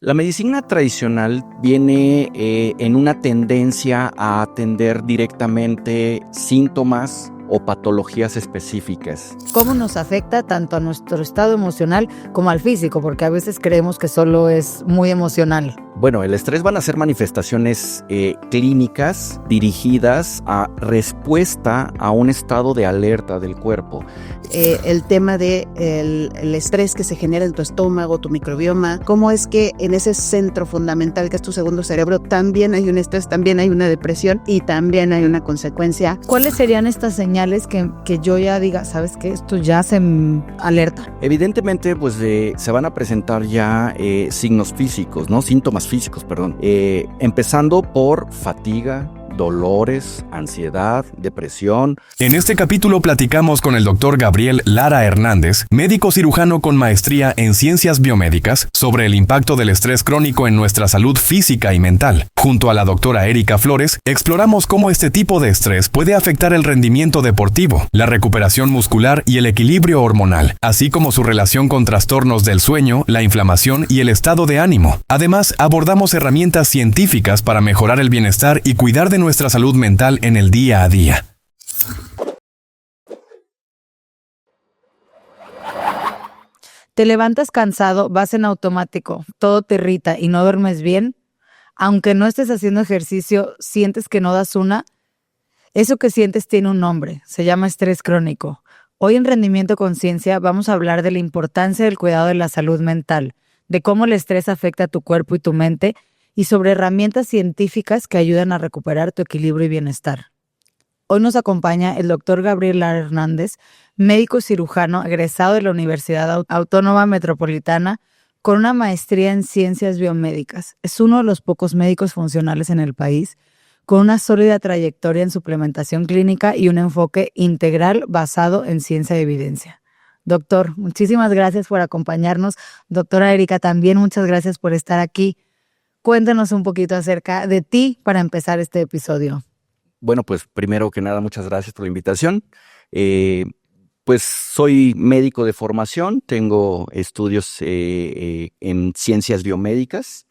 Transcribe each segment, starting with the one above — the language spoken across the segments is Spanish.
La medicina tradicional viene en una tendencia a atender directamente síntomas o patologías específicas. ¿Cómo nos afecta tanto a nuestro estado emocional como al físico? Porque a veces creemos que solo es muy emocional. Bueno, el estrés van a ser manifestaciones clínicas dirigidas a respuesta a un estado de alerta del cuerpo. El tema de el estrés que se genera en tu estómago, tu microbioma, cómo es que en ese centro fundamental que es tu segundo cerebro también hay un estrés, también hay una depresión y también hay una consecuencia. ¿Cuáles serían estas señales que yo ya diga, sabes qué, esto ya se alerta? Evidentemente, pues se van a presentar ya signos físicos, ¿no? Síntomas físicos, perdón. Empezando por fatiga, dolores, ansiedad, depresión. En este capítulo platicamos con el doctor Gabriel Lara Hernández, médico cirujano con maestría en ciencias biomédicas, sobre el impacto del estrés crónico en nuestra salud física y mental. Junto a la doctora Erika Flores, exploramos cómo este tipo de estrés puede afectar el rendimiento deportivo, la recuperación muscular y el equilibrio hormonal, así como su relación con trastornos del sueño, la inflamación y el estado de ánimo. Además, abordamos herramientas científicas para mejorar el bienestar y cuidar de nuestra salud mental en el día a día. Te levantas cansado, vas en automático, todo te irrita y no duermes bien. Aunque no estés haciendo ejercicio, sientes que no das una. Eso que sientes tiene un nombre, se llama estrés crónico. Hoy en Rendimiento Conciencia vamos a hablar de la importancia del cuidado de la salud mental, de cómo el estrés afecta a tu cuerpo y tu mente, y sobre herramientas científicas que ayudan a recuperar tu equilibrio y bienestar. Hoy nos acompaña el doctor Gabriel Lara Hernández, médico cirujano egresado de la Universidad Autónoma Metropolitana con una maestría en ciencias biomédicas. Es uno de los pocos médicos funcionales en el país, con una sólida trayectoria en suplementación clínica y un enfoque integral basado en ciencia y evidencia. Doctor, muchísimas gracias por acompañarnos. Doctora Erika, también muchas gracias por estar aquí. Cuéntanos un poquito acerca de ti para empezar este episodio. Bueno, pues primero que nada, muchas gracias por la invitación. Pues soy médico de formación, tengo estudios en ciencias biomédicas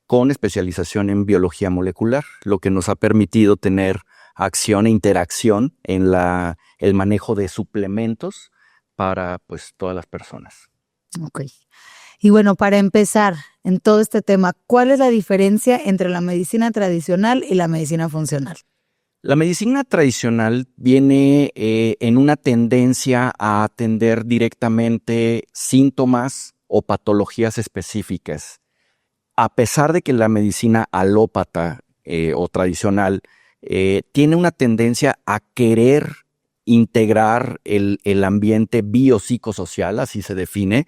con especialización en biología molecular, lo que nos ha permitido tener acción e interacción en el manejo de suplementos para pues todas las personas. Ok. Y bueno, para empezar en todo este tema, ¿cuál es la diferencia entre la medicina tradicional y la medicina funcional? La medicina tradicional viene en una tendencia a atender directamente síntomas o patologías específicas. A pesar de que la medicina alópata o tradicional tiene una tendencia a querer integrar el ambiente biopsicosocial, así se define,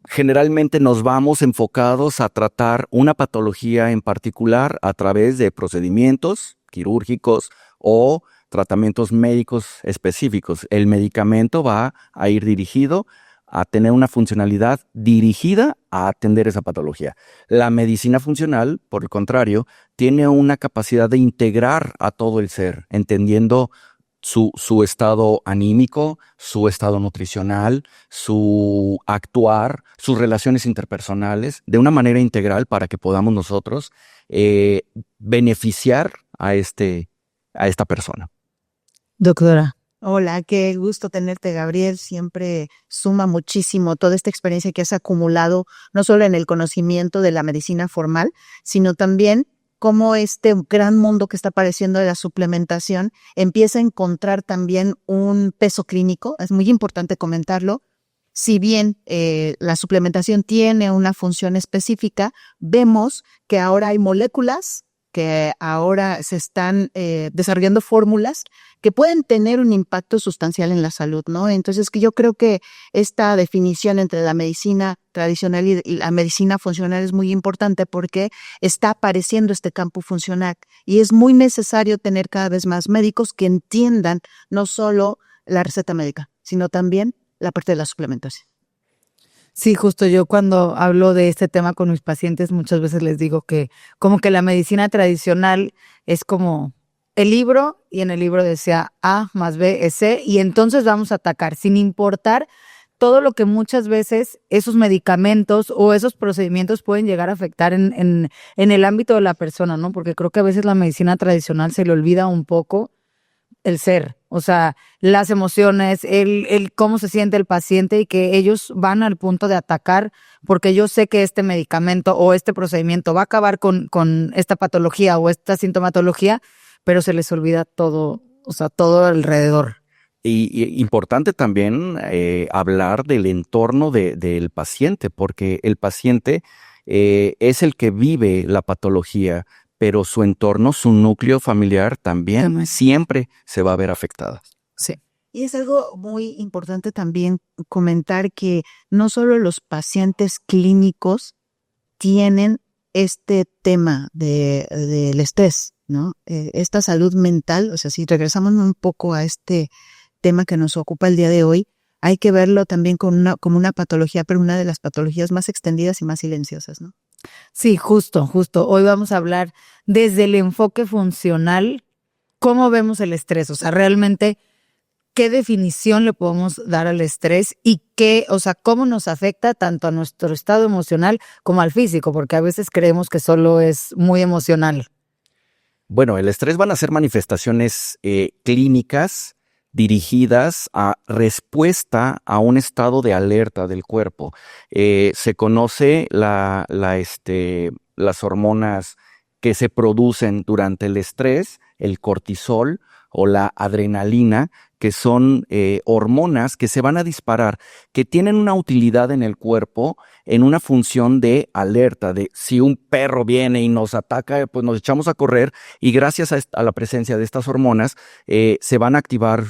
generalmente nos vamos enfocados a tratar una patología en particular a través de procedimientos quirúrgicos o tratamientos médicos específicos. El medicamento va a ir dirigido a tener una funcionalidad dirigida a atender esa patología. La medicina funcional, por el contrario, tiene una capacidad de integrar a todo el ser, entendiendo su estado anímico, su estado nutricional, su actuar, sus relaciones interpersonales, de una manera integral para que podamos nosotros beneficiar a esta persona. Doctora. Hola, qué gusto tenerte, Gabriel. Siempre suma muchísimo toda esta experiencia que has acumulado, no solo en el conocimiento de la medicina formal, sino también cómo este gran mundo que está apareciendo de la suplementación empieza a encontrar también un peso clínico. Es muy importante comentarlo. Si bien la suplementación tiene una función específica, vemos que ahora hay moléculas, que ahora se están desarrollando fórmulas que pueden tener un impacto sustancial en la salud, ¿no? Entonces, yo creo que esta definición entre la medicina tradicional y la medicina funcional es muy importante porque está apareciendo este campo funcional y es muy necesario tener cada vez más médicos que entiendan no solo la receta médica, sino también la parte de la suplementación. Sí, justo yo cuando hablo de este tema con mis pacientes muchas veces les digo que como que la medicina tradicional es como el libro y en el libro decía A más B es C y entonces vamos a atacar sin importar todo lo que muchas veces esos medicamentos o esos procedimientos pueden llegar a afectar en el ámbito de la persona, ¿no? Porque creo que a veces la medicina tradicional se le olvida un poco el ser, o sea, las emociones, el cómo se siente el paciente y que ellos van al punto de atacar porque yo sé que este medicamento o este procedimiento va a acabar con esta patología o esta sintomatología, pero se les olvida todo, o sea, todo alrededor. Y importante también hablar del entorno del paciente, porque el paciente es el que vive la patología, pero su entorno, su núcleo familiar también siempre se va a ver afectada. Sí. Y es algo muy importante también comentar que no solo los pacientes clínicos tienen este tema del estrés, ¿no? Esta salud mental, o sea, si regresamos un poco a este tema que nos ocupa el día de hoy, hay que verlo también como una patología, pero una de las patologías más extendidas y más silenciosas, ¿no? Sí, justo. Hoy vamos a hablar desde el enfoque funcional, cómo vemos el estrés, o sea, realmente qué definición le podemos dar al estrés y qué, o sea, cómo nos afecta tanto a nuestro estado emocional como al físico, porque a veces creemos que solo es muy emocional. Bueno, el estrés van a ser manifestaciones clínicas dirigidas a respuesta a un estado de alerta del cuerpo. Se conoce las hormonas que se producen durante el estrés, el cortisol o la adrenalina, que son hormonas que se van a disparar, que tienen una utilidad en el cuerpo en una función de alerta, de si un perro viene y nos ataca, pues nos echamos a correr y gracias a la presencia de estas hormonas se van a activar,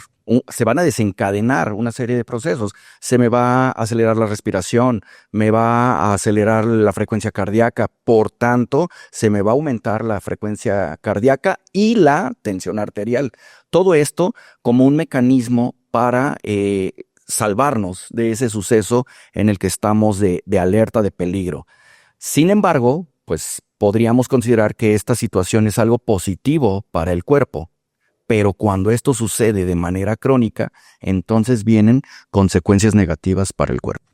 se van a desencadenar una serie de procesos. Se me va a acelerar la respiración, me va a acelerar la frecuencia cardíaca, por tanto, se me va a aumentar la frecuencia cardíaca y la tensión arterial. Todo esto como un mecanismo para salvarnos de ese suceso en el que estamos de alerta, de peligro. Sin embargo, pues podríamos considerar que esta situación es algo positivo para el cuerpo. Pero cuando esto sucede de manera crónica, entonces vienen consecuencias negativas para el cuerpo.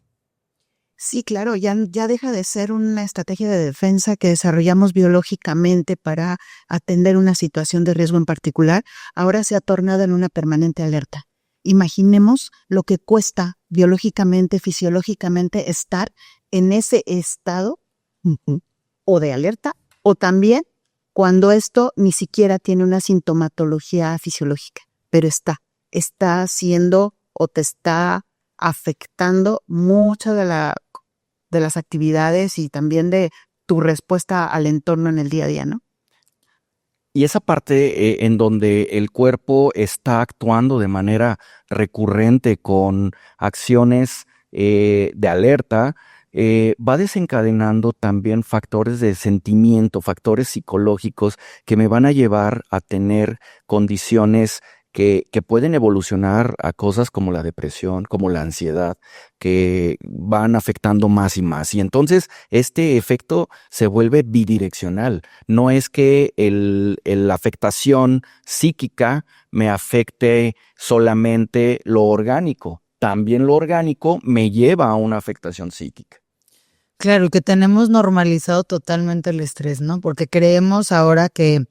Sí, claro, ya deja de ser una estrategia de defensa que desarrollamos biológicamente para atender una situación de riesgo en particular, ahora se ha tornado en una permanente alerta. Imaginemos lo que cuesta biológicamente, fisiológicamente estar en ese estado o de alerta o también cuando esto ni siquiera tiene una sintomatología fisiológica, pero está haciendo o te está afectando mucho de las actividades y también de tu respuesta al entorno en el día a día, ¿no? Y esa parte en donde el cuerpo está actuando de manera recurrente con acciones de alerta, va desencadenando también factores de sentimiento, factores psicológicos que me van a llevar a tener condiciones que pueden evolucionar a cosas como la depresión, como la ansiedad, que van afectando más y más. Y entonces este efecto se vuelve bidireccional. No es que la afectación psíquica me afecte solamente lo orgánico. También lo orgánico me lleva a una afectación psíquica. Claro, que tenemos normalizado totalmente el estrés, ¿no? Porque creemos ahora que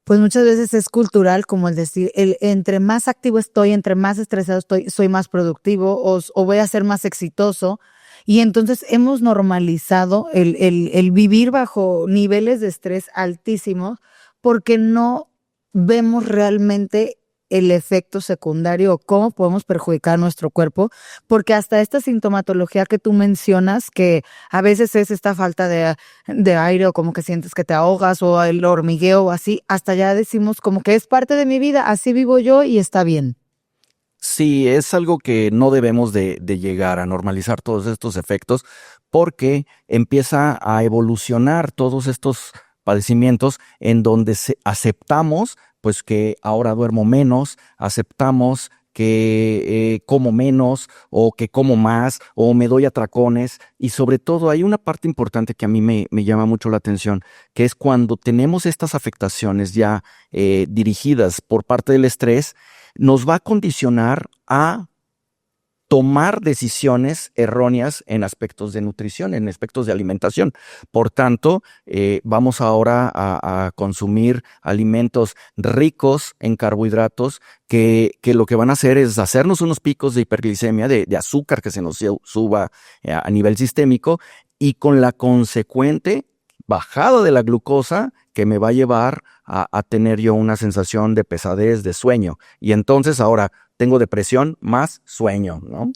pues muchas veces es cultural, como el decir, entre más activo estoy, entre más estresado estoy, soy más productivo o voy a ser más exitoso. Y entonces hemos normalizado el vivir bajo niveles de estrés altísimos porque no vemos realmente el efecto secundario o cómo podemos perjudicar a nuestro cuerpo, porque hasta esta sintomatología que tú mencionas, que a veces es esta falta de aire o como que sientes que te ahogas o el hormigueo o así, hasta ya decimos como que es parte de mi vida, así vivo yo y está bien. Sí, es algo que no debemos de llegar a normalizar todos estos efectos porque empieza a evolucionar todos estos padecimientos en donde aceptamos pues que ahora duermo menos, aceptamos que como menos o que como más o me doy atracones y sobre todo hay una parte importante que a mí me llama mucho la atención, que es cuando tenemos estas afectaciones ya dirigidas por parte del estrés, nos va a condicionar a tomar decisiones erróneas en aspectos de nutrición, en aspectos de alimentación. Por tanto, vamos ahora a consumir alimentos ricos en carbohidratos que lo que van a hacer es hacernos unos picos de hiperglicemia, de azúcar que se nos suba a nivel sistémico, y con la consecuente bajada de la glucosa que me va a llevar a tener yo una sensación de pesadez, de sueño. Y entonces ahora tengo depresión más sueño, ¿no?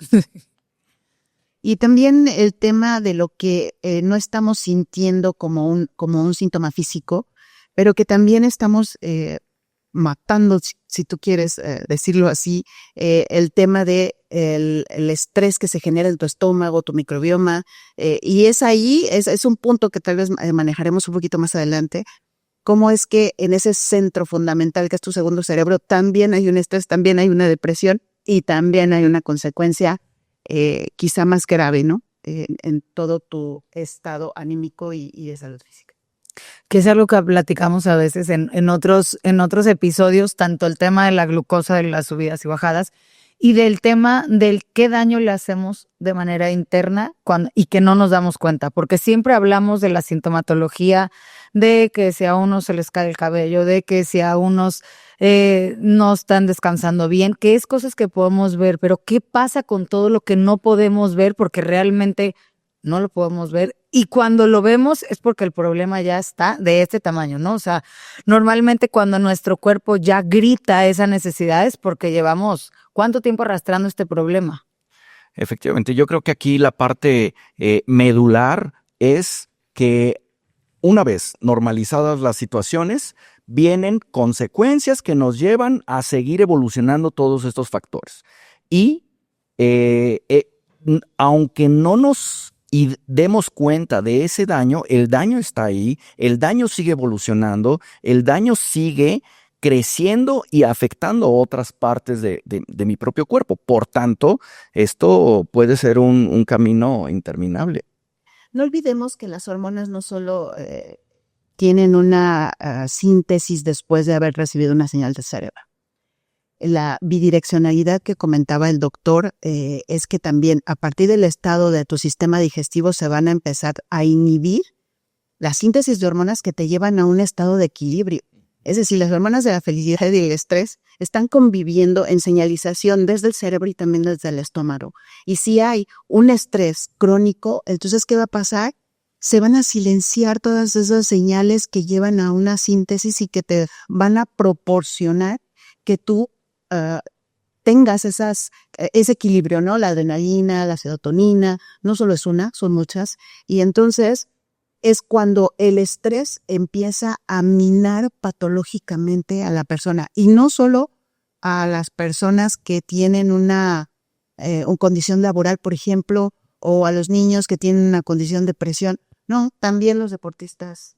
Y también el tema de lo que no estamos sintiendo como un síntoma físico, pero que también estamos matando, si tú quieres decirlo así, el tema de el estrés que se genera en tu estómago, tu microbioma, y es ahí, es un punto que tal vez manejaremos un poquito más adelante. Cómo es que en ese centro fundamental que es tu segundo cerebro también hay un estrés, también hay una depresión y también hay una consecuencia quizá más grave, ¿no? En todo tu estado anímico y de salud física. Que es algo que platicamos a veces en otros episodios, tanto el tema de la glucosa, de las subidas y bajadas, y del tema del qué daño le hacemos de manera interna y que no nos damos cuenta, porque siempre hablamos de la sintomatología, de que si a unos se les cae el cabello, de que si a unos no están descansando bien, que es cosas que podemos ver, pero ¿qué pasa con todo lo que no podemos ver? Porque realmente no lo podemos ver, y cuando lo vemos es porque el problema ya está de este tamaño, ¿no? O sea, normalmente cuando nuestro cuerpo ya grita esa necesidad es porque llevamos ¿cuánto tiempo arrastrando este problema? Efectivamente, yo creo que aquí la parte medular es que una vez normalizadas las situaciones, vienen consecuencias que nos llevan a seguir evolucionando todos estos factores. Y aunque no nos demos cuenta de ese daño, el daño está ahí, el daño sigue evolucionando, el daño sigue creciendo y afectando otras partes de mi propio cuerpo. Por tanto, esto puede ser un camino interminable. No olvidemos que las hormonas no solo tienen una síntesis después de haber recibido una señal del cerebro. La bidireccionalidad que comentaba el doctor es que también a partir del estado de tu sistema digestivo se van a empezar a inhibir la síntesis de hormonas que te llevan a un estado de equilibrio. Es decir, las hormonas de la felicidad y el estrés están conviviendo en señalización desde el cerebro y también desde el estómago. Y si hay un estrés crónico, entonces, ¿qué va a pasar? Se van a silenciar todas esas señales que llevan a una síntesis y que te van a proporcionar que tú tengas ese equilibrio, ¿no? La adrenalina, la serotonina, no solo es una, son muchas. Y entonces es cuando el estrés empieza a minar patológicamente a la persona. Y no solo a las personas que tienen una condición laboral, por ejemplo, o a los niños que tienen una condición de depresión. No, también los deportistas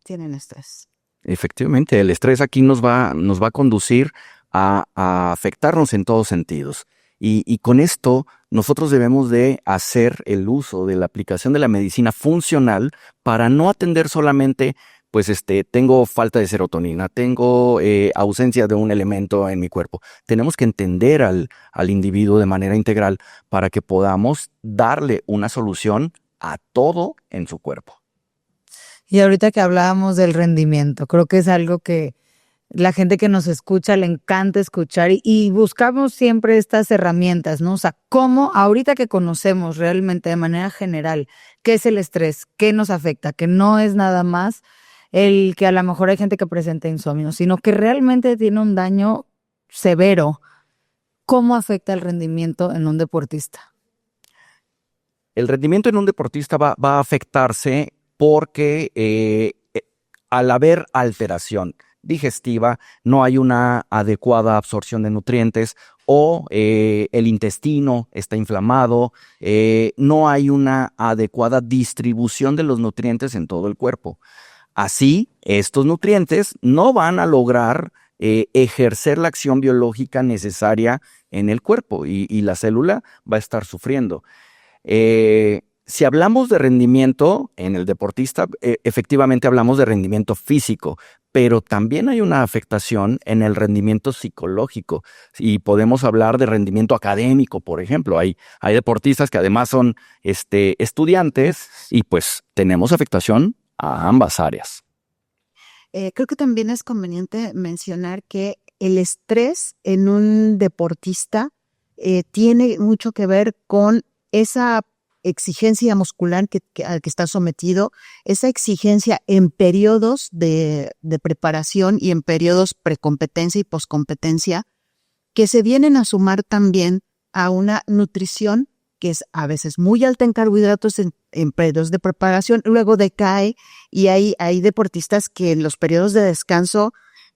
tienen estrés. Efectivamente, el estrés aquí nos va a conducir a afectarnos en todos sentidos. Y con esto nosotros debemos de hacer el uso de la aplicación de la medicina funcional para no atender solamente, pues tengo falta de serotonina, tengo ausencia de un elemento en mi cuerpo. Tenemos que entender al individuo de manera integral para que podamos darle una solución a todo en su cuerpo. Y ahorita que hablábamos del rendimiento, creo que es algo que la gente que nos escucha le encanta escuchar y buscamos siempre estas herramientas, ¿no? O sea, cómo ahorita que conocemos realmente de manera general qué es el estrés, qué nos afecta, que no es nada más el que a lo mejor hay gente que presenta insomnio, sino que realmente tiene un daño severo. ¿Cómo afecta el rendimiento en un deportista? El rendimiento en un deportista va a afectarse porque al haber alteración digestiva, no hay una adecuada absorción de nutrientes o el intestino está inflamado, no hay una adecuada distribución de los nutrientes en todo el cuerpo. Así, estos nutrientes no van a lograr ejercer la acción biológica necesaria en el cuerpo y la célula va a estar sufriendo. Si hablamos de rendimiento en el deportista, efectivamente hablamos de rendimiento físico, pero también hay una afectación en el rendimiento psicológico y podemos hablar de rendimiento académico, por ejemplo. Hay deportistas que además son estudiantes y pues tenemos afectación a ambas áreas. Creo que también es conveniente mencionar que el estrés en un deportista tiene mucho que ver con esa exigencia muscular al que está sometido, esa exigencia en periodos de preparación y en periodos precompetencia y poscompetencia, que se vienen a sumar también a una nutrición que es a veces muy alta en carbohidratos en periodos de preparación, luego decae y hay deportistas que en los periodos de descanso,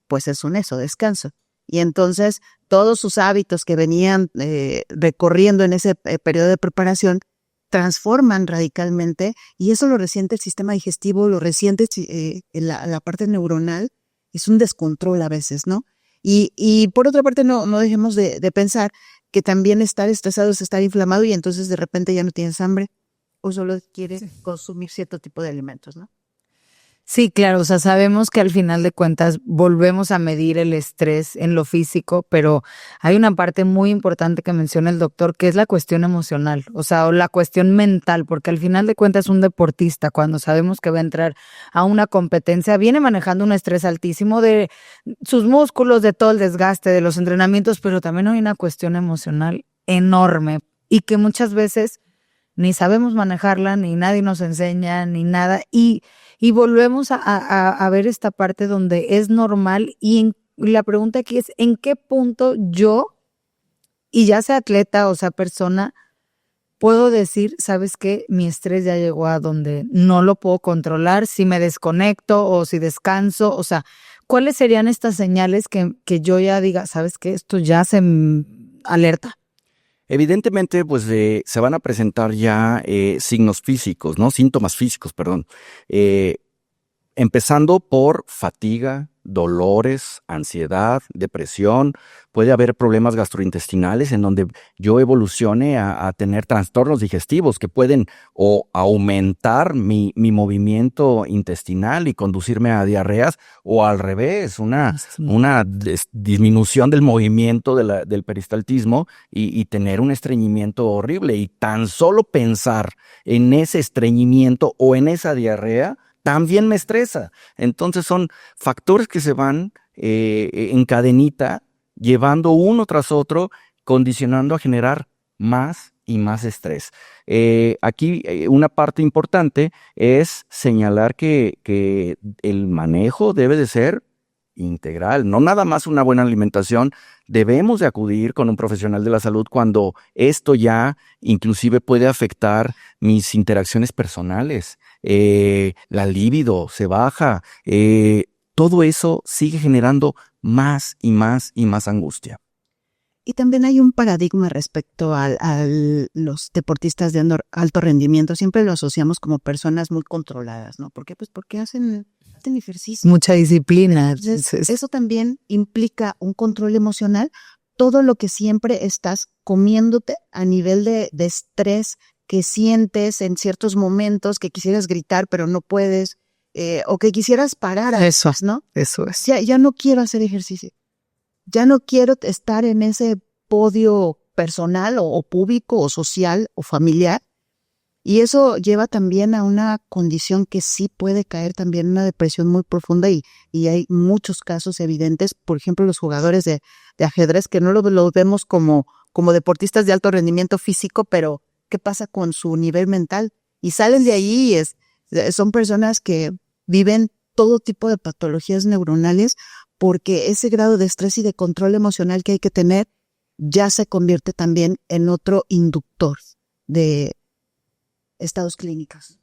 pues es un descanso. Y entonces todos sus hábitos que venían recorriendo en ese periodo de preparación transforman radicalmente y eso lo resiente el sistema digestivo, lo resiente la parte neuronal, es un descontrol a veces, ¿no? Y por otra parte no dejemos de pensar que también estar estresado es estar inflamado y entonces de repente ya no tienes hambre o solo quieres consumir cierto tipo de alimentos, ¿no? Sí, claro, o sea, sabemos que al final de cuentas volvemos a medir el estrés en lo físico, pero hay una parte muy importante que menciona el doctor, que es la cuestión emocional, o sea, o la cuestión mental, porque al final de cuentas un deportista, cuando sabemos que va a entrar a una competencia, viene manejando un estrés altísimo de sus músculos, de todo el desgaste, de los entrenamientos, pero también hay una cuestión emocional enorme y que muchas veces ni sabemos manejarla, ni nadie nos enseña, ni nada, y volvemos a ver esta parte donde es normal y la pregunta aquí es, ¿en qué punto yo, y ya sea atleta o sea persona, puedo decir, sabes qué, mi estrés ya llegó a donde no lo puedo controlar, si me desconecto o si descanso, o sea, ¿cuáles serían estas señales que yo ya diga, sabes qué, esto ya se alerta? Evidentemente, pues se van a presentar ya signos físicos, ¿no? Síntomas físicos, perdón. Empezando por fatiga, dolores, ansiedad, depresión. Puede haber problemas gastrointestinales en donde yo evolucione a tener trastornos digestivos que pueden o aumentar mi movimiento intestinal y conducirme a diarreas o al revés, una disminución del movimiento del peristaltismo y tener un estreñimiento horrible. Y tan solo pensar en ese estreñimiento o en esa diarrea también me estresa. Entonces son factores que se van en cadenita, llevando uno tras otro, condicionando a generar más y más estrés. Aquí una parte importante es señalar que el manejo debe de ser integral, no nada más una buena alimentación. Debemos de acudir con un profesional de la salud cuando esto ya inclusive puede afectar mis interacciones personales. La libido se baja, todo eso sigue generando más y más y más angustia. Y también hay un paradigma respecto a los deportistas de alto rendimiento. Siempre lo asociamos como personas muy controladas, ¿no? ¿Por qué? Pues porque hacen ejercicio. Mucha disciplina. Entonces, eso también implica un control emocional. Todo lo que siempre estás comiéndote a nivel de estrés que sientes en ciertos momentos, que quisieras gritar pero no puedes, o que quisieras parar. Eso, ¿no? Eso es. Ya no quiero hacer ejercicio. Ya no quiero estar en ese podio personal o público o social o familiar. Y eso lleva también a una condición que sí puede caer también en una depresión muy profunda y hay muchos casos evidentes, por ejemplo, los jugadores de ajedrez, que no lo vemos como deportistas de alto rendimiento físico, pero ¿qué pasa con su nivel mental? Y salen de ahí y son personas que viven todo tipo de patologías neuronales porque ese grado de estrés y de control emocional que hay que tener ya se convierte también en otro inductor de estados clínicos.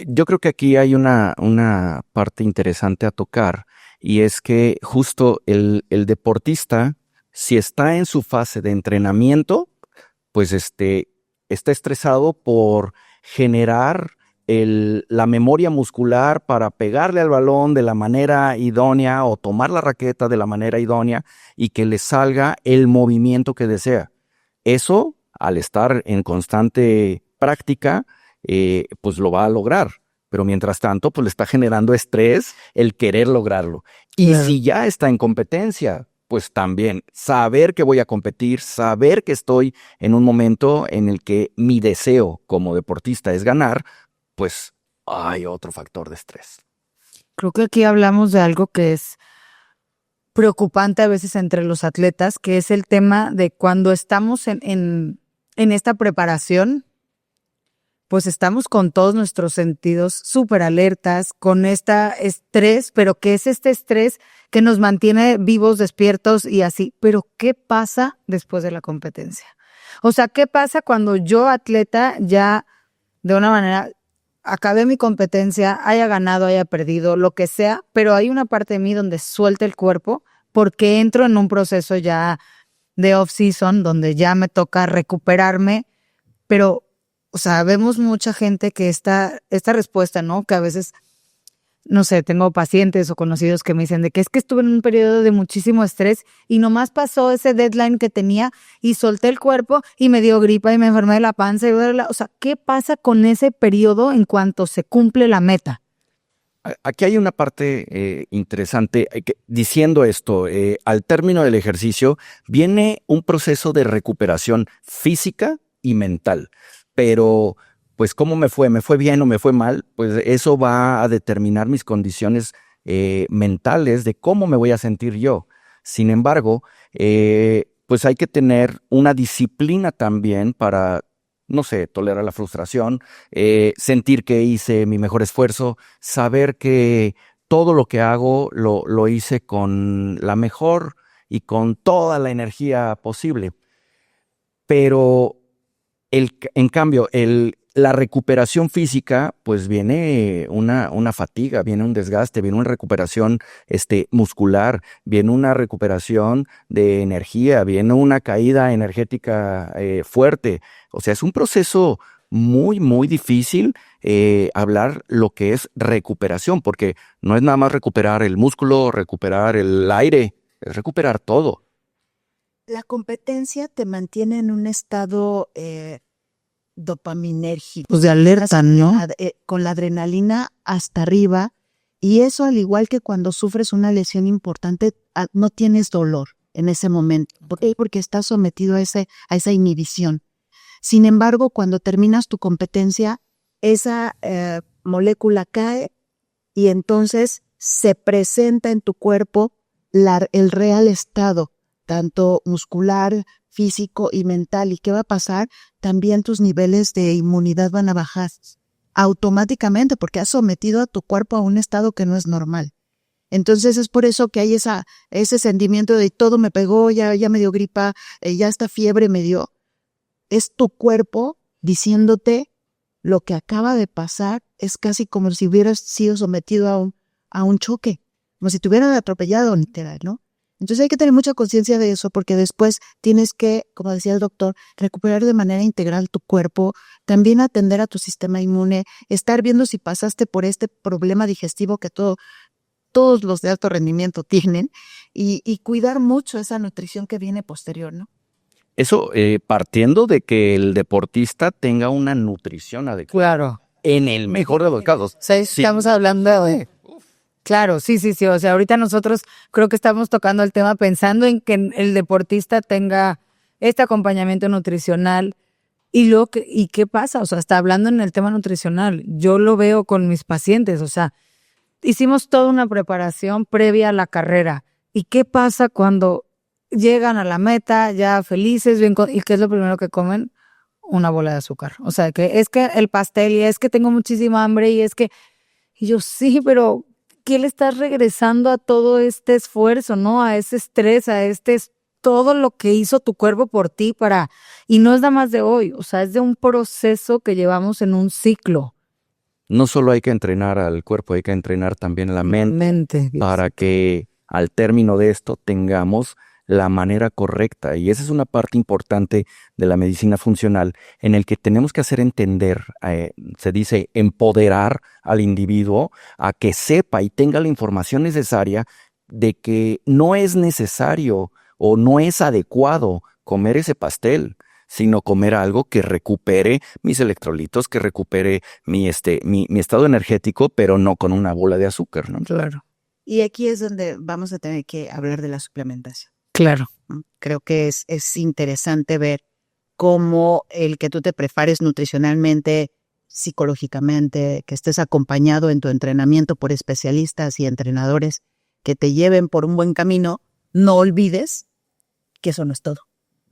Yo creo que aquí hay una parte interesante a tocar y es que justo el deportista, si está en su fase de entrenamiento, pues está estresado por generar la memoria muscular para pegarle al balón de la manera idónea o tomar la raqueta de la manera idónea y que le salga el movimiento que desea. Eso, al estar en constante práctica, pues lo va a lograr. Pero mientras tanto, pues le está generando estrés el querer lograrlo. Y Claro. si ya está en competencia, pues también saber que voy a competir, saber que estoy en un momento en el que mi deseo como deportista es ganar, pues hay otro factor de estrés. Creo que aquí hablamos de algo que es preocupante a veces entre los atletas, que es el tema de cuando estamos en esta preparación, pues estamos con todos nuestros sentidos súper alertas, con este estrés, pero que es este estrés que nos mantiene vivos, despiertos y así. Pero ¿qué pasa después de la competencia? O sea, ¿qué pasa cuando yo, atleta, ya de una manera acabé mi competencia, haya ganado, haya perdido, lo que sea, pero hay una parte de mí donde suelta el cuerpo porque entro en un proceso ya de off-season donde ya me toca recuperarme, pero, o sea, vemos mucha gente que esta respuesta, ¿no? Que a veces, no sé, tengo pacientes o conocidos que me dicen de que es que estuve en un periodo de muchísimo estrés y nomás pasó ese deadline que tenía y solté el cuerpo y me dio gripa y me enfermé de la panza. O sea, ¿qué pasa con ese periodo en cuanto se cumple la meta? Aquí hay una parte interesante. Diciendo esto, al término del ejercicio viene un proceso de recuperación física y mental. Pero, pues, ¿cómo me fue? ¿Me fue bien o me fue mal? Pues eso va a determinar mis condiciones mentales de cómo me voy a sentir yo. Sin embargo, pues hay que tener una disciplina también para, no sé, tolerar la frustración, sentir que hice mi mejor esfuerzo, saber que todo lo que hago lo hice con la mejor y con toda la energía posible. Pero en cambio, la recuperación física, pues viene una fatiga, viene un desgaste, viene una recuperación muscular, viene una recuperación de energía, viene una caída energética fuerte. O sea, es un proceso muy, muy difícil hablar lo que es recuperación, porque no es nada más recuperar el músculo, recuperar el aire, es recuperar todo. La competencia te mantiene en un estado dopaminérgico. Pues de alerta, ¿no? Con la adrenalina hasta arriba. Y eso, al igual que cuando sufres una lesión importante, no tienes dolor en ese momento. ¿Por qué? Porque estás sometido a esa inhibición. Sin embargo, cuando terminas tu competencia, esa molécula cae y entonces se presenta en tu cuerpo el real estado, tanto muscular, físico y mental. ¿Y qué va a pasar? También tus niveles de inmunidad van a bajar automáticamente porque has sometido a tu cuerpo a un estado que no es normal. Entonces es por eso que hay ese sentimiento de todo me pegó, ya me dio gripa, ya esta fiebre me dio. Es tu cuerpo diciéndote lo que acaba de pasar. Es casi como si hubieras sido sometido a un choque, como si te hubieran atropellado, literal, ¿no? Entonces hay que tener mucha conciencia de eso porque después tienes que, como decía el doctor, recuperar de manera integral tu cuerpo, también atender a tu sistema inmune, estar viendo si pasaste por este problema digestivo que todos los de alto rendimiento tienen y cuidar mucho esa nutrición que viene posterior, ¿no? Eso partiendo de que el deportista tenga una nutrición adecuada. Claro. En el mejor de los casos. Sí, estamos hablando de... Claro, sí. O sea, ahorita nosotros creo que estamos tocando el tema pensando en que el deportista tenga este acompañamiento nutricional. ¿Y qué pasa? O sea, está hablando en el tema nutricional. Yo lo veo con mis pacientes. O sea, hicimos toda una preparación previa a la carrera. ¿Y qué pasa cuando llegan a la meta ya felices? ¿Y qué es lo primero que comen? Una bola de azúcar. O sea, que es que el pastel y es que tengo muchísima hambre y es que... Y yo, sí, pero... ¿Qué le estás regresando a todo este esfuerzo, no? A ese estrés, todo lo que hizo tu cuerpo por ti y no es nada más de hoy, o sea, es de un proceso que llevamos en un ciclo. No solo hay que entrenar al cuerpo, hay que entrenar también a la mente. Para que al término de esto tengamos la manera correcta. Y esa es una parte importante de la medicina funcional en el que tenemos que hacer entender, se dice empoderar al individuo a que sepa y tenga la información necesaria de que no es necesario o no es adecuado comer ese pastel. sino comer algo que recupere mis electrolitos, que recupere mi estado energético, pero no con una bola de azúcar, ¿no? Claro. Y aquí es donde vamos a tener que hablar de la suplementación. Claro. Creo que es interesante ver cómo el que tú te prepares nutricionalmente, psicológicamente, que estés acompañado en tu entrenamiento por especialistas y entrenadores que te lleven por un buen camino, no olvides que eso no es todo.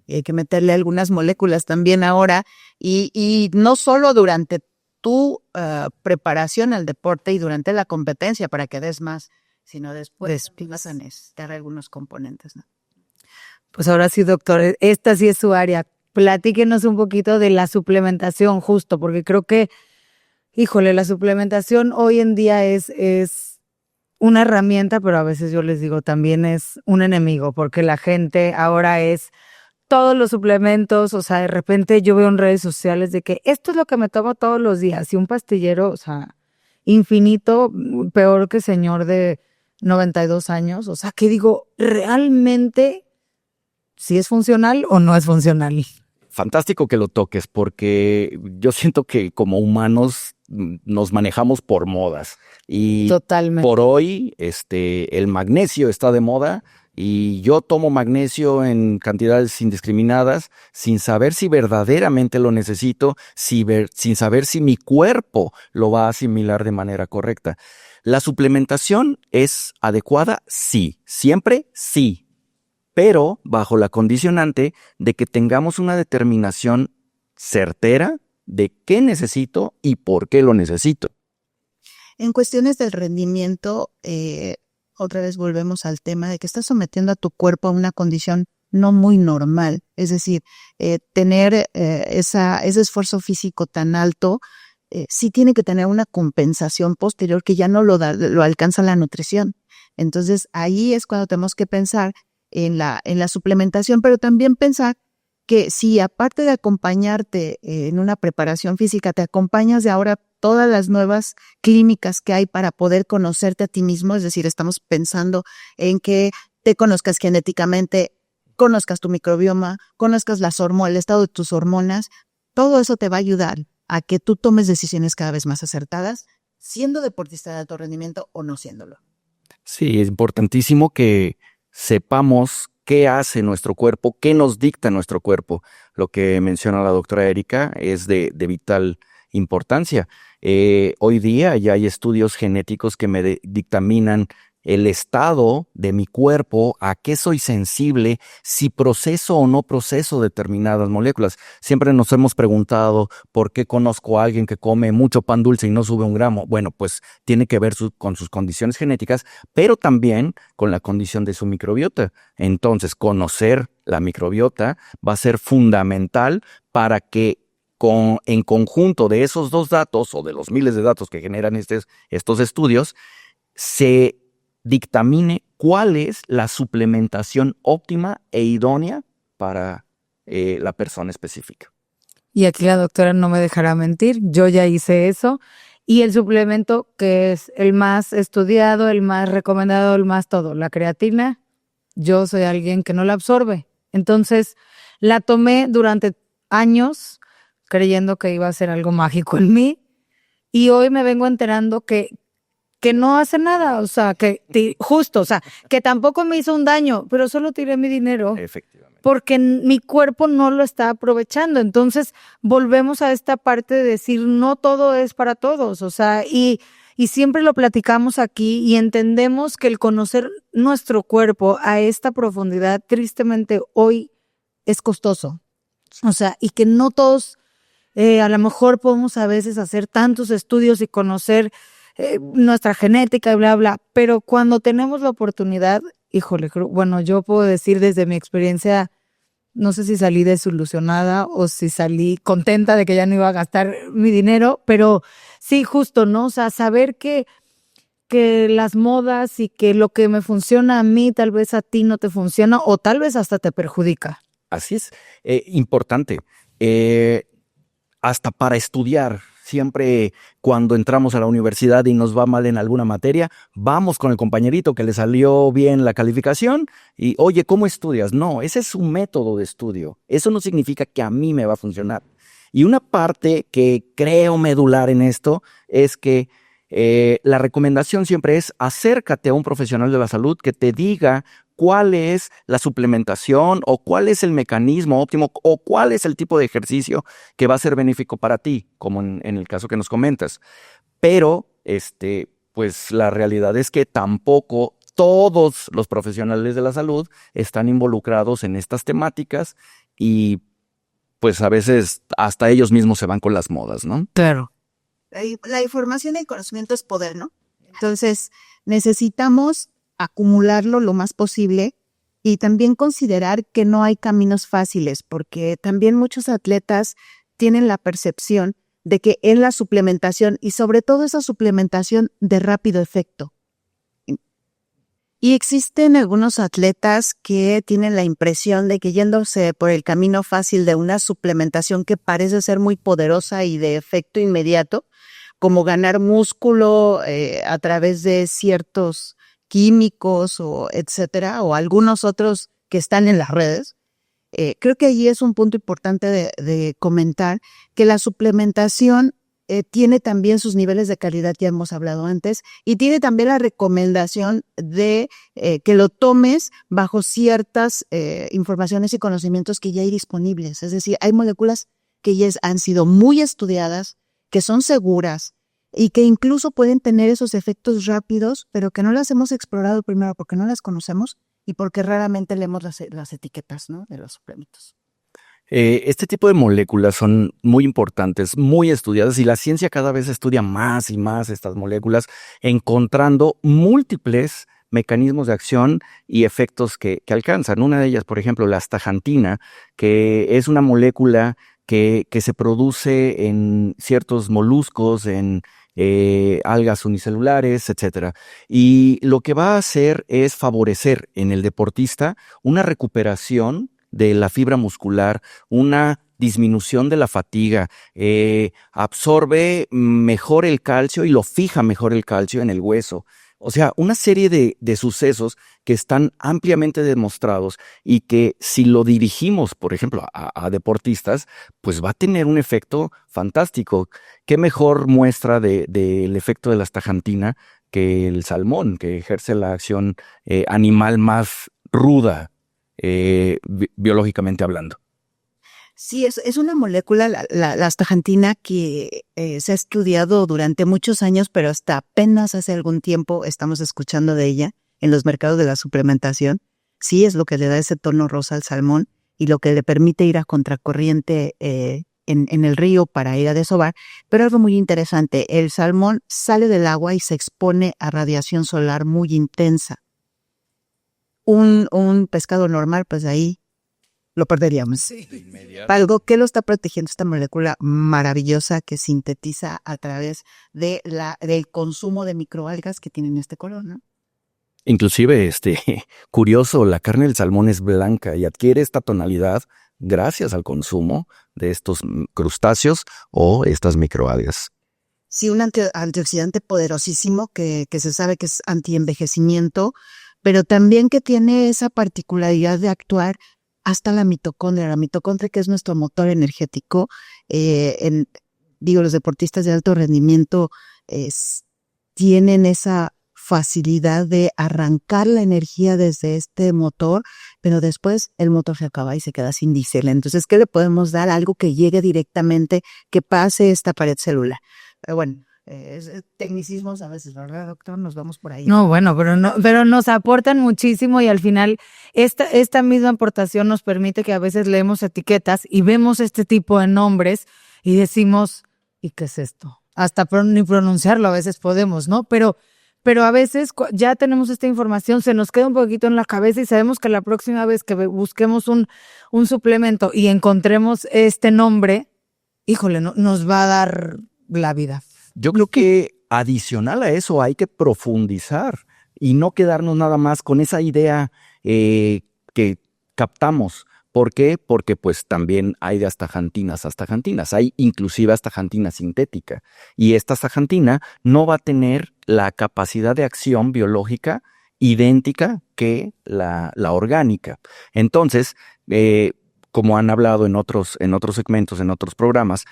Y hay que meterle algunas moléculas también ahora y no solo durante tu preparación al deporte y durante la competencia para que des más, sino después vas a necesitar algunos componentes, ¿no? Pues ahora sí, doctor, esta sí es su área. Platíquenos un poquito de la suplementación justo, porque creo que, híjole, la suplementación hoy en día es una herramienta, pero a veces yo les digo también es un enemigo, porque la gente ahora es todos los suplementos, o sea, de repente yo veo en redes sociales de que esto es lo que me tomo todos los días y un pastillero, o sea, infinito, peor que señor de 92 años, o sea, que digo, ¿realmente si es funcional o no es funcional? Fantástico que lo toques porque yo siento que como humanos nos manejamos por modas y Totalmente. por hoy el magnesio está de moda y yo tomo magnesio en cantidades indiscriminadas sin saber si verdaderamente lo necesito, sin saber si mi cuerpo lo va a asimilar de manera correcta. ¿La suplementación es adecuada? Sí. ¿Siempre? Sí. Pero bajo la condicionante de que tengamos una determinación certera de qué necesito y por qué lo necesito. En cuestiones del rendimiento, otra vez volvemos al tema de que estás sometiendo a tu cuerpo a una condición no muy normal. Es decir, tener ese esfuerzo físico tan alto, sí tiene que tener una compensación posterior que ya no lo alcanza la nutrición. Entonces, ahí es cuando tenemos que pensar en la suplementación, pero también pensar que si aparte de acompañarte en una preparación física, te acompañas de ahora todas las nuevas clínicas que hay para poder conocerte a ti mismo, es decir, estamos pensando en que te conozcas genéticamente, conozcas tu microbioma, conozcas el estado de tus hormonas, todo eso te va a ayudar a que tú tomes decisiones cada vez más acertadas, siendo deportista de alto rendimiento o no siéndolo. Sí, es importantísimo que sepamos qué hace nuestro cuerpo, qué nos dicta nuestro cuerpo. Lo que menciona la doctora Erika es de vital importancia. Hoy día ya hay estudios genéticos que me dictaminan el estado de mi cuerpo, a qué soy sensible, si proceso o no proceso determinadas moléculas. Siempre nos hemos preguntado por qué conozco a alguien que come mucho pan dulce y no sube 1 gramo. Bueno, pues tiene que ver con sus condiciones genéticas, pero también con la condición de su microbiota. Entonces, conocer la microbiota va a ser fundamental para que en conjunto de esos 2 datos o de los miles de datos que generan estos estudios, se dictamine cuál es la suplementación óptima e idónea para la persona específica. Y aquí la doctora no me dejará mentir, yo ya hice eso. Y el suplemento que es el más estudiado, el más recomendado, el más todo, la creatina, yo soy alguien que no la absorbe. Entonces la tomé durante años creyendo que iba a ser algo mágico en mí y hoy me vengo enterando que no hace nada, o sea, justo, o sea, que tampoco me hizo un daño, pero solo tiré mi dinero. Efectivamente. Porque mi cuerpo no lo está aprovechando. Entonces, volvemos a esta parte de decir, no todo es para todos, o sea, y siempre lo platicamos aquí y entendemos que el conocer nuestro cuerpo a esta profundidad, tristemente, hoy es costoso. O sea, y que no todos, a lo mejor podemos a veces hacer tantos estudios y conocer nuestra genética y bla, bla, pero cuando tenemos la oportunidad, híjole, bueno, yo puedo decir desde mi experiencia, no sé si salí desilusionada o si salí contenta de que ya no iba a gastar mi dinero, pero sí, justo, ¿no? O sea, saber que las modas y que lo que me funciona a mí, tal vez a ti no te funciona o tal vez hasta te perjudica. Así es, importante. Hasta para estudiar, Siempre cuando entramos a la universidad y nos va mal en alguna materia, vamos con el compañerito que le salió bien la calificación y, oye, ¿cómo estudias? No, ese es un método de estudio. Eso no significa que a mí me va a funcionar. Y una parte que creo medular en esto es que la recomendación siempre es acércate a un profesional de la salud que te diga cuál es la suplementación o cuál es el mecanismo óptimo o cuál es el tipo de ejercicio que va a ser benéfico para ti, como en el caso que nos comentas. Pero, pues la realidad es que tampoco todos los profesionales de la salud están involucrados en estas temáticas y pues a veces hasta ellos mismos se van con las modas, ¿no? Claro. La información y el conocimiento es poder, ¿no? Entonces, necesitamos acumularlo lo más posible y también considerar que no hay caminos fáciles, porque también muchos atletas tienen la percepción de que en la suplementación, y sobre todo esa suplementación de rápido efecto. Y existen algunos atletas que tienen la impresión de que yéndose por el camino fácil de una suplementación que parece ser muy poderosa y de efecto inmediato, como ganar músculo a través de ciertos químicos o etcétera, o algunos otros que están en las redes. Creo que allí es un punto importante de comentar que la suplementación tiene también sus niveles de calidad, ya hemos hablado antes, y tiene también la recomendación de que lo tomes bajo ciertas informaciones y conocimientos que ya hay disponibles. Es decir, hay moléculas que ya han sido muy estudiadas, que son seguras y que incluso pueden tener esos efectos rápidos, pero que no las hemos explorado primero porque no las conocemos y porque raramente leemos las etiquetas, ¿no?, de los suplementos. Este tipo de moléculas son muy importantes, muy estudiadas y la ciencia cada vez estudia más y más estas moléculas, encontrando múltiples mecanismos de acción y efectos que alcanzan. Una de ellas, por ejemplo, la astaxantina, que es una molécula que se produce en ciertos moluscos, en algas unicelulares, etcétera. Y lo que va a hacer es favorecer en el deportista una recuperación de la fibra muscular, una disminución de la fatiga, absorbe mejor el calcio y lo fija mejor el calcio en el hueso. O sea, una serie de sucesos que están ampliamente demostrados y que si lo dirigimos, por ejemplo, a deportistas, pues va a tener un efecto fantástico. ¿Qué mejor muestra del efecto de la astaxantina que el salmón, que ejerce la acción animal más ruda, biológicamente hablando? Sí, es una molécula, la astaxantina, que se ha estudiado durante muchos años, pero hasta apenas hace algún tiempo estamos escuchando de ella en los mercados de la suplementación. Sí, es lo que le da ese tono rosa al salmón y lo que le permite ir a contracorriente en el río para ir a desovar. Pero algo muy interesante, el salmón sale del agua y se expone a radiación solar muy intensa. Un pescado normal, pues ahí lo perderíamos. Sí. Algo que lo está protegiendo esta molécula maravillosa que sintetiza a través del consumo de microalgas que tienen este color, ¿no? Inclusive, curioso, la carne del salmón es blanca y adquiere esta tonalidad gracias al consumo de estos crustáceos o estas microalgas. Sí, un antioxidante poderosísimo que se sabe que es antienvejecimiento, pero también que tiene esa particularidad de actuar hasta la mitocondria que es nuestro motor energético. Los deportistas de alto rendimiento tienen esa facilidad de arrancar la energía desde este motor, pero después el motor se acaba y se queda sin diésel. Entonces, ¿qué le podemos dar? Algo que llegue directamente, que pase esta pared celular. Bueno, tecnicismos a veces, ¿verdad, doctor? Nos vamos por ahí. No, bueno, pero nos aportan muchísimo y al final esta misma aportación nos permite que a veces leemos etiquetas y vemos este tipo de nombres y decimos, ¿y qué es esto? Hasta ni pronunciarlo a veces podemos, ¿no? Pero a veces ya tenemos esta información, se nos queda un poquito en la cabeza y sabemos que la próxima vez que busquemos un suplemento y encontremos este nombre, híjole, nos va a dar la vida. Yo creo que adicional a eso hay que profundizar y no quedarnos nada más con esa idea que captamos, ¿Por qué? Porque pues también hay de astaxantinas a astaxantinas, hay inclusive astaxantina sintética, y esta astaxantina no va a tener la capacidad de acción biológica idéntica que la orgánica. Entonces, como han hablado en otros segmentos, en otros programas,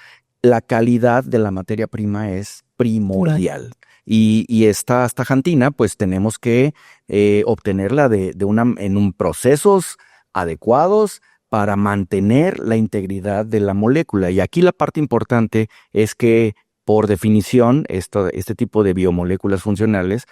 la calidad de la materia prima es primordial. Y esta astaxantina, pues tenemos que obtenerla en procesos adecuados para mantener la integridad de la molécula. Y aquí la parte importante es que, por definición, este tipo de biomoléculas funcionales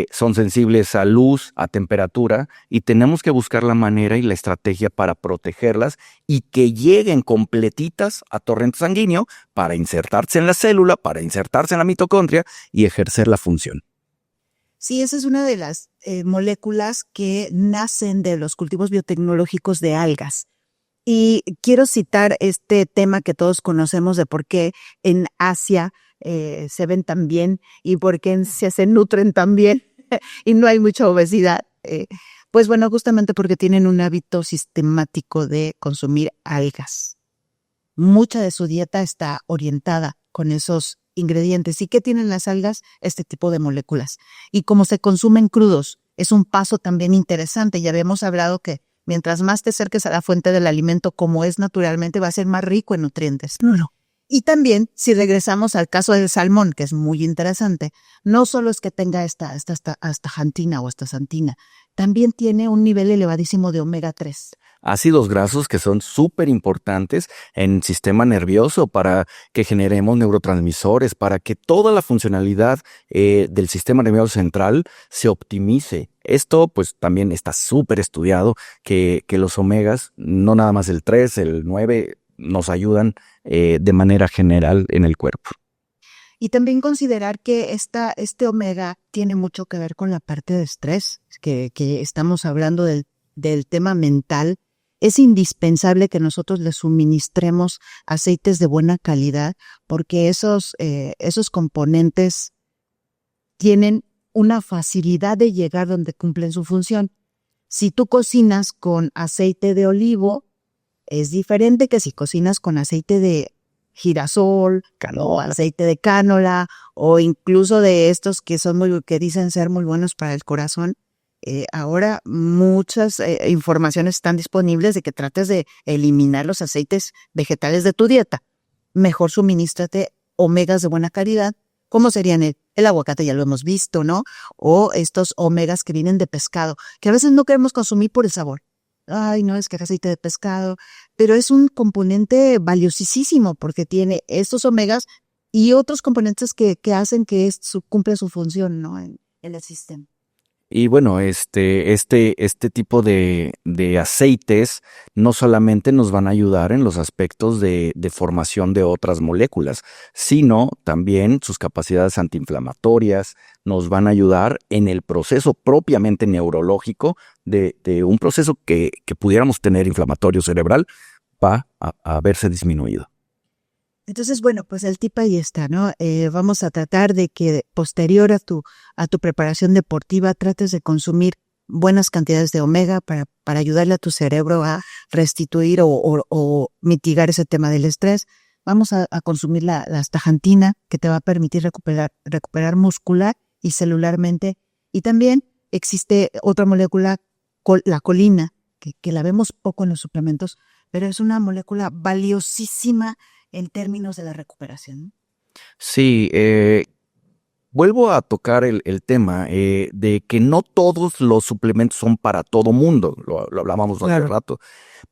son sensibles a luz, a temperatura, y tenemos que buscar la manera y la estrategia para protegerlas y que lleguen completitas a torrente sanguíneo para insertarse en la célula, para insertarse en la mitocondria y ejercer la función. Sí, esa es una de las moléculas que nacen de los cultivos biotecnológicos de algas. Y quiero citar este tema que todos conocemos de por qué en Asia se ven tan bien y por qué en Asia se nutren tan bien y no hay mucha obesidad. Pues bueno, justamente porque tienen un hábito sistemático de consumir algas. Mucha de su dieta está orientada con esos ingredientes. ¿Y qué tienen las algas? Este tipo de moléculas. Y como se consumen crudos, es un paso también interesante. Ya habíamos hablado que mientras más te acerques a la fuente del alimento como es naturalmente, va a ser más rico en nutrientes. No. Y también, si regresamos al caso del salmón, que es muy interesante, no solo es que tenga esta astaxantina o astaxantina, también tiene un nivel elevadísimo de omega 3. Ácidos grasos que son súper importantes en el sistema nervioso para que generemos neurotransmisores, para que toda la funcionalidad del sistema nervioso central se optimice. Esto pues también está súper estudiado, que los omegas, no nada más el 3, el 9, nos ayudan de manera general en el cuerpo. Y también considerar que este omega tiene mucho que ver con la parte de estrés, que estamos hablando del tema mental. Es indispensable que nosotros le suministremos aceites de buena calidad porque esos componentes tienen una facilidad de llegar donde cumplen su función. Si tú cocinas con aceite de olivo, es diferente que si cocinas con aceite de girasol, o aceite de cánola, o incluso de estos que dicen ser muy buenos para el corazón. Ahora muchas informaciones están disponibles de que trates de eliminar los aceites vegetales de tu dieta. Mejor suministrate omegas de buena calidad, como serían el aguacate, ya lo hemos visto, ¿no? O estos omegas que vienen de pescado, que a veces no queremos consumir por el sabor. Ay, no, es que es aceite de pescado, pero es un componente valiosísimo porque tiene estos omegas y otros componentes que hacen que cumpla su función, ¿no? En el sistema. Y bueno, este tipo de aceites no solamente nos van a ayudar en los aspectos de formación de otras moléculas, sino también sus capacidades antiinflamatorias nos van a ayudar en el proceso propiamente neurológico de un proceso que pudiéramos tener inflamatorio cerebral, va a verse disminuido. Entonces, bueno, pues el tip ahí está, ¿no? Vamos a tratar de que posterior a tu preparación deportiva trates de consumir buenas cantidades de omega para ayudarle a tu cerebro a restituir o mitigar ese tema del estrés. Vamos a consumir la astaxantina, que te va a permitir recuperar muscular y celularmente. Y también existe otra molécula, la colina, que la vemos poco en los suplementos, pero es una molécula valiosísima en términos de la recuperación. Sí, vuelvo a tocar el tema de que no todos los suplementos son para todo mundo, lo hablábamos hace rato,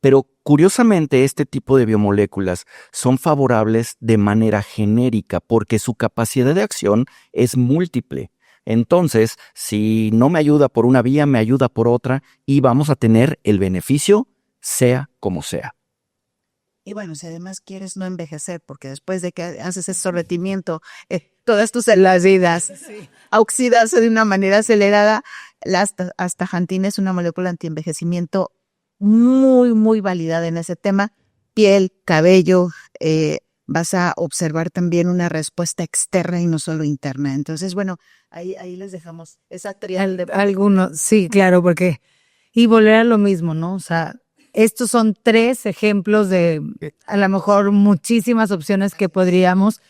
pero curiosamente este tipo de biomoléculas son favorables de manera genérica porque su capacidad de acción es múltiple. Entonces, si no me ayuda por una vía, me ayuda por otra y vamos a tener el beneficio sea como sea. Y bueno, si además quieres no envejecer, porque después de que haces ese sometimiento, todas tus células a oxidarse de una manera acelerada, la astaxantina es una molécula antienvejecimiento muy, muy validada en ese tema. Piel, cabello, vas a observar también una respuesta externa y no solo interna. Entonces, bueno, ahí les dejamos esa trial de... Algunos, sí, claro, porque... Y volver a lo mismo, ¿no? O sea, estos son 3 ejemplos de a lo mejor muchísimas opciones que podríamos,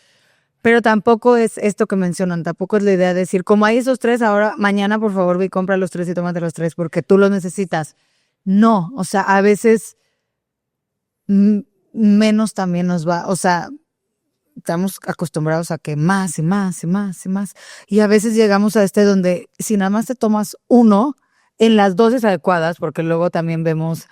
pero tampoco es esto que mencionan, tampoco es la idea de decir, como hay esos 3, ahora mañana por favor ve y compra los 3 y tómate los 3 porque tú los necesitas. No, o sea, a veces menos también nos va, o sea, estamos acostumbrados a que más y más y más y más. Y a veces llegamos a donde si nada más te tomas uno en las dosis adecuadas, porque luego también vemos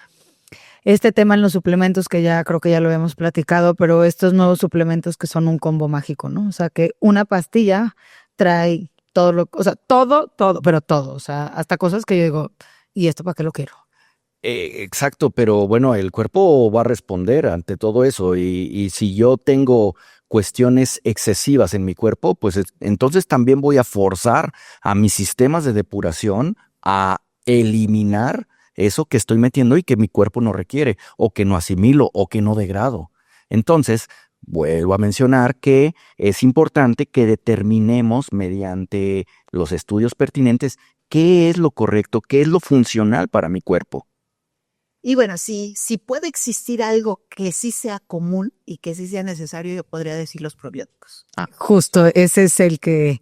este tema en los suplementos que ya creo que ya lo habíamos platicado, pero estos nuevos suplementos que son un combo mágico, ¿no? O sea, que una pastilla trae todo o sea, todo, pero todo, o sea, hasta cosas que yo digo, ¿y esto para qué lo quiero? Exacto, pero bueno, el cuerpo va a responder ante todo eso y si yo tengo cuestiones excesivas en mi cuerpo, pues entonces también voy a forzar a mis sistemas de depuración a eliminar eso que estoy metiendo y que mi cuerpo no requiere, o que no asimilo, o que no degrado. Entonces, vuelvo a mencionar que es importante que determinemos mediante los estudios pertinentes qué es lo correcto, qué es lo funcional para mi cuerpo. Y bueno, si puede existir algo que sí sea común y que sí sea necesario, yo podría decir los probióticos. Justo, ese es el que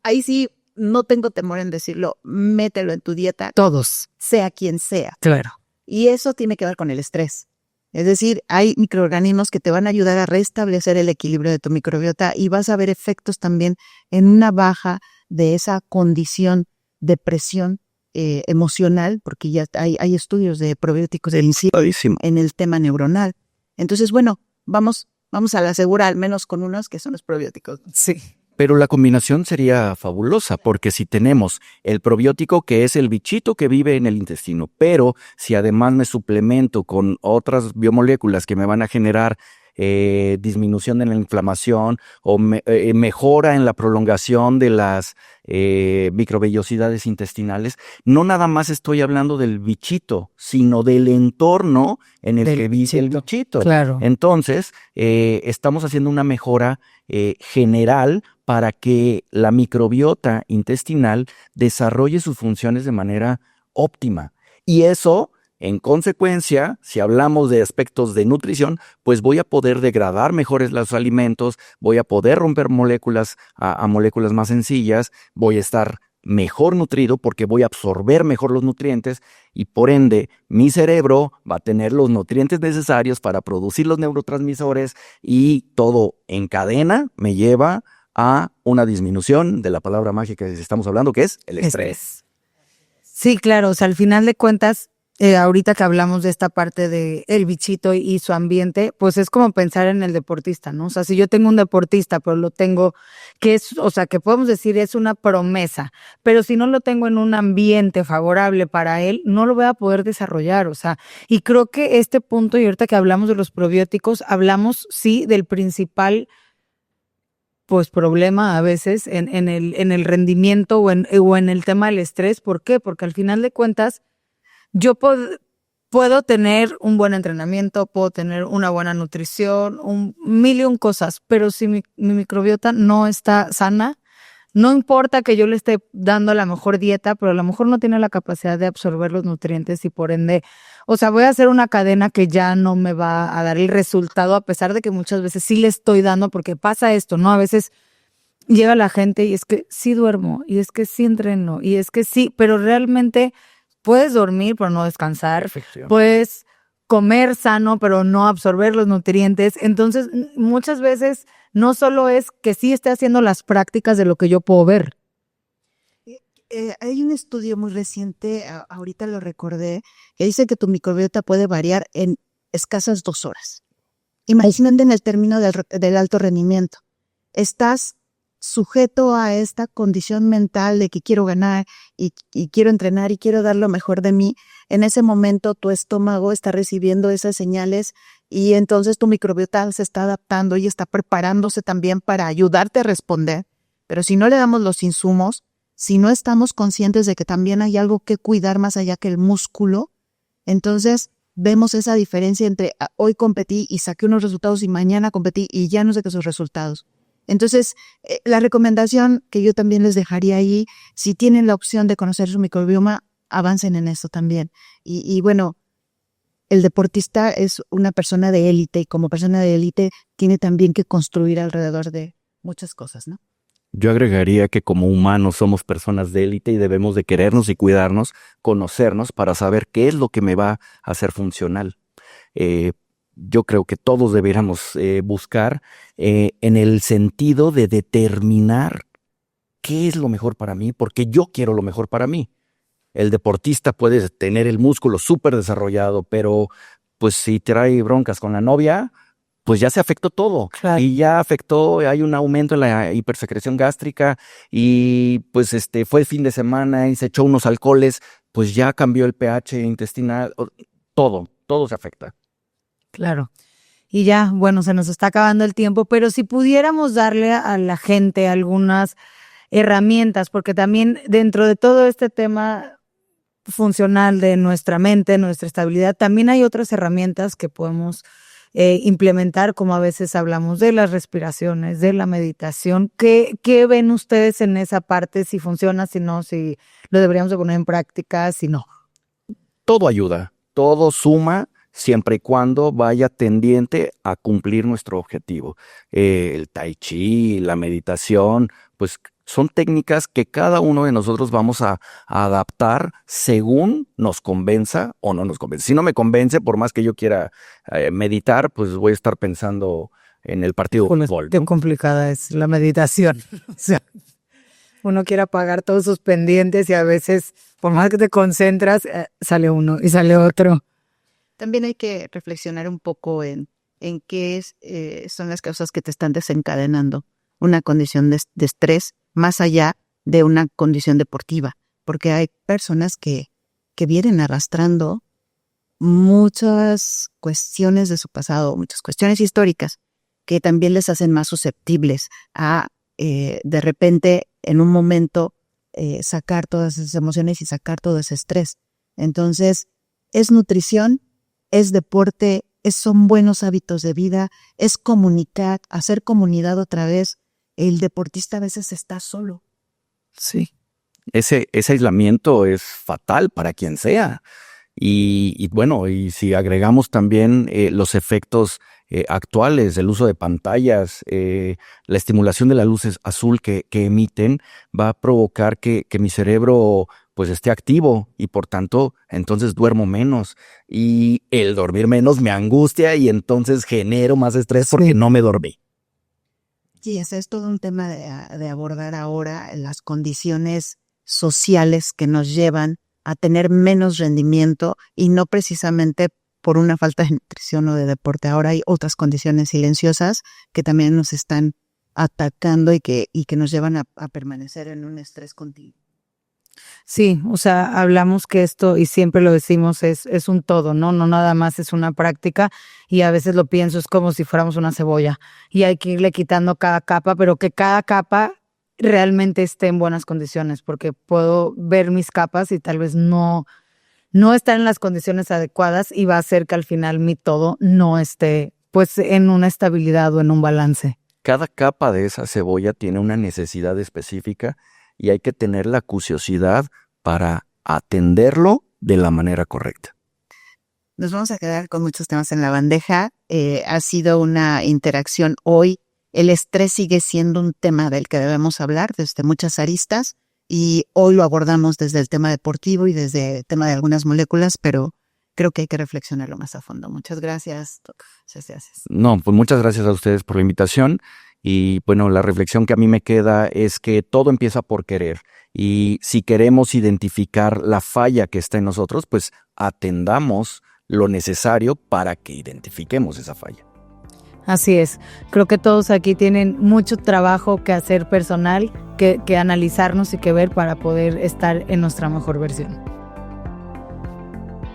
Ahí sí, no tengo temor en decirlo, mételo en tu dieta, todos, sea quien sea. claro. Y eso tiene que ver con el estrés. Es decir, hay microorganismos que te van a ayudar a restablecer el equilibrio de tu microbiota y vas a ver efectos también en una baja de esa condición de presión emocional, porque ya hay estudios de probióticos en el tema neuronal. Entonces, bueno, vamos a la segura, al menos con unos que son los probióticos. Sí. Pero la combinación sería fabulosa, porque si tenemos el probiótico, que es el bichito que vive en el intestino, pero si además me suplemento con otras biomoléculas que me van a generar disminución en la inflamación o mejora en la prolongación de las microvellosidades intestinales, no nada más estoy hablando del bichito, sino del entorno en el que vive el bichito. Claro. Entonces, estamos haciendo una mejora general para que la microbiota intestinal desarrolle sus funciones de manera óptima. Y eso, en consecuencia, si hablamos de aspectos de nutrición, pues voy a poder degradar mejores los alimentos, voy a poder romper moléculas a moléculas más sencillas, voy a estar mejor nutrido porque voy a absorber mejor los nutrientes y por ende mi cerebro va a tener los nutrientes necesarios para producir los neurotransmisores y todo en cadena me lleva a una disminución de la palabra mágica que estamos hablando, que es el estrés. Sí, claro, o sea, al final de cuentas, ahorita que hablamos de esta parte de el bichito y su ambiente, pues es como pensar en el deportista, ¿no? O sea, si yo tengo un deportista, pero lo tengo, que es, o sea, que podemos decir es una promesa, pero si no lo tengo en un ambiente favorable para él, no lo voy a poder desarrollar, o sea, y creo que este punto, y ahorita que hablamos de los probióticos, hablamos, sí, del principal pues problema a veces en el rendimiento o en el tema del estrés. ¿Por qué? Porque al final de cuentas yo puedo tener un buen entrenamiento, puedo tener una buena nutrición, un millón cosas, pero si mi microbiota no está sana, no importa que yo le esté dando la mejor dieta, pero a lo mejor no tiene la capacidad de absorber los nutrientes y por ende, o sea, voy a hacer una cadena que ya no me va a dar el resultado, a pesar de que muchas veces sí le estoy dando, porque pasa esto, ¿no? A veces llega la gente y es que sí duermo, y es que sí entreno, y es que sí, pero realmente puedes dormir pero no descansar, puedes comer sano pero no absorber los nutrientes. Entonces, muchas veces no solo es que sí esté haciendo las prácticas de lo que yo puedo ver. Hay un estudio muy reciente, ahorita lo recordé, que dice que tu microbiota puede variar en escasas 2 horas. Imagínate en el término del alto rendimiento. Estás sujeto a esta condición mental de que quiero ganar y quiero entrenar y quiero dar lo mejor de mí. En ese momento tu estómago está recibiendo esas señales y entonces tu microbiota se está adaptando y está preparándose también para ayudarte a responder. Pero si no le damos los insumos, si no estamos conscientes de que también hay algo que cuidar más allá que el músculo, entonces vemos esa diferencia entre hoy competí y saqué unos resultados y mañana competí y ya no sé qué son resultados. Entonces, la recomendación que yo también les dejaría ahí, si tienen la opción de conocer su microbioma, avancen en eso también. Y bueno, el deportista es una persona de élite y como persona de élite tiene también que construir alrededor de muchas cosas, ¿no? Yo agregaría que como humanos somos personas de élite y debemos de querernos y cuidarnos, conocernos para saber qué es lo que me va a hacer funcional. Yo creo que todos deberíamos buscar en el sentido de determinar qué es lo mejor para mí, porque yo quiero lo mejor para mí. El deportista puede tener el músculo súper desarrollado, pero pues si trae broncas con la novia, pues ya se afectó todo. Claro. Y ya afectó, hay un aumento en la hipersecreción gástrica y pues fue el fin de semana y se echó unos alcoholes, pues ya cambió el pH intestinal, todo se afecta. Claro. Y ya, bueno, se nos está acabando el tiempo, pero si pudiéramos darle a la gente algunas herramientas, porque también dentro de todo este tema funcional de nuestra mente, nuestra estabilidad, también hay otras herramientas que podemos implementar, como a veces hablamos de las respiraciones, de la meditación. ¿Qué ven ustedes en esa parte? Si funciona, si no, si lo deberíamos de poner en práctica, si no. Todo ayuda, todo suma, siempre y cuando vaya tendiente a cumplir nuestro objetivo. El tai chi, la meditación, pues son técnicas que cada uno de nosotros vamos a adaptar según nos convenza o no nos convence. Si no me convence, por más que yo quiera meditar, pues voy a estar pensando en el partido de fútbol. Qué complicada es la meditación. O sea, uno quiere apagar todos sus pendientes y a veces, por más que te concentras, sale uno y sale otro. También hay que reflexionar un poco en qué son las causas que te están desencadenando una condición de estrés más allá de una condición deportiva, porque hay personas que vienen arrastrando muchas cuestiones de su pasado, muchas cuestiones históricas que también les hacen más susceptibles a de repente en un momento sacar todas esas emociones y sacar todo ese estrés. Entonces, es nutrición, es deporte, son buenos hábitos de vida, es comunicar, hacer comunidad otra vez. El deportista a veces está solo. Sí. Ese aislamiento es fatal para quien sea. Y bueno, y si agregamos también los efectos actuales, el uso de pantallas, la estimulación de la luz azul que emiten, va a provocar que mi cerebro pues esté activo y por tanto entonces duermo menos. Y el dormir menos me angustia y entonces genero más estrés porque no me dormí. Sí, ese es todo un tema de abordar ahora, las condiciones sociales que nos llevan a tener menos rendimiento y no precisamente por una falta de nutrición o de deporte. Ahora hay otras condiciones silenciosas que también nos están atacando y que nos llevan a permanecer en un estrés continuo. Sí, o sea, hablamos que esto, y siempre lo decimos, es un todo, ¿no? No nada más es una práctica, y a veces lo pienso, es como si fuéramos una cebolla, y hay que irle quitando cada capa, pero que cada capa realmente esté en buenas condiciones, porque puedo ver mis capas y tal vez no estar en las condiciones adecuadas, y va a hacer que al final mi todo no esté pues en una estabilidad o en un balance. Cada capa de esa cebolla tiene una necesidad específica y hay que tener la curiosidad para atenderlo de la manera correcta. Nos vamos a quedar con muchos temas en la bandeja. Ha sido una interacción hoy. El estrés sigue siendo un tema del que debemos hablar desde muchas aristas y hoy lo abordamos desde el tema deportivo y desde el tema de algunas moléculas, pero creo que hay que reflexionarlo más a fondo. Muchas gracias. Gracias. No, pues muchas gracias a ustedes por la invitación. Y bueno, la reflexión que a mí me queda es que todo empieza por querer. Y si queremos identificar la falla que está en nosotros, pues atendamos lo necesario para que identifiquemos esa falla. Así es. Creo que todos aquí tienen mucho trabajo que hacer personal, que analizarnos y que ver para poder estar en nuestra mejor versión.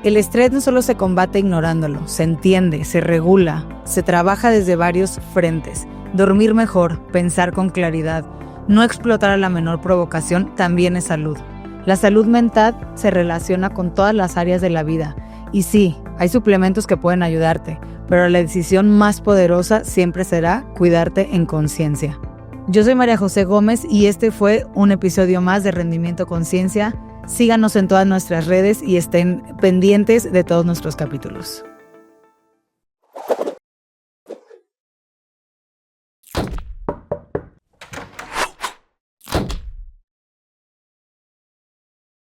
El estrés no solo se combate ignorándolo, se entiende, se regula, se trabaja desde varios frentes. Dormir mejor, pensar con claridad, no explotar a la menor provocación también es salud. La salud mental se relaciona con todas las áreas de la vida. Y sí, hay suplementos que pueden ayudarte, pero la decisión más poderosa siempre será cuidarte en conciencia. Yo soy María José Gómez y este fue un episodio más de Rendimiento Conciencia. Síganos en todas nuestras redes y estén pendientes de todos nuestros capítulos.